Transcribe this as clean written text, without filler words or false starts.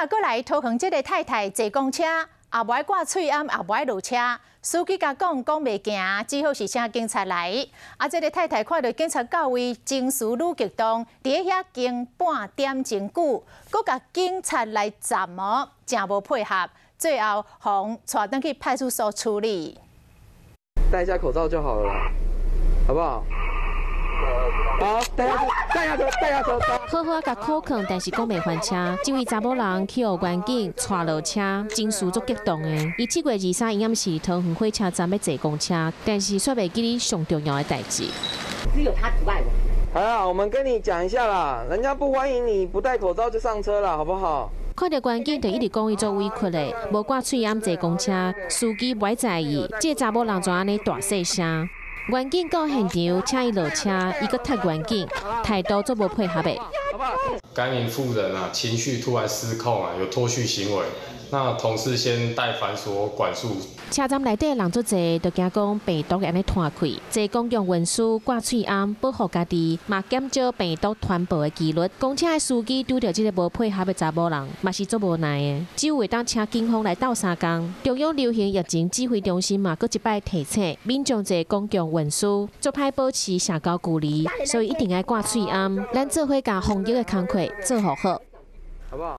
若过来拖行这个太太坐公车，也无爱挂喙暗，也无爱落车。司机甲讲袂行，只好是请警察来。这个太太看到警察到位，情绪愈激动，伫遐经半点钟久，搁甲警察来斩魔，真无配合。最后，互带登去派出所处理。戴一下口罩就好了啦，好不好？好，戴下车。好好甲口劝，但是讲袂还车。这位查某人去互员警带落车，情绪足激动的。伊7月23营是桃园火车站要坐公车，但是却袂记哩上重要的代志。只有他阻碍我。好啦，我们跟你讲一下啦，人家不欢迎你不戴口罩就上车了，好不好？看到员警就一直讲伊做委屈的，无挂喙掩坐公车，司机不爱在意，这查某人怎安尼大细声？员警到现场，请伊落车，伊搁踢员警，态度足无配合的。该名妇人情绪突然失控有脱序行为。那同事先带反锁管束。车站内底的人足侪，就惊讲病毒会安尼传开。坐公共运输挂喙掩，保护家己，嘛减少病毒传播的几率。公车的司机拄到这个无配合的查某人，嘛是足无奈的。只有会当请警方来斗相共。中央流行疫情指挥中心嘛，搁一摆提醒民众坐公共运输，足歹保持社交距离，所以一定要挂喙掩。咱做伙甲防疫的工作做好好，好不好？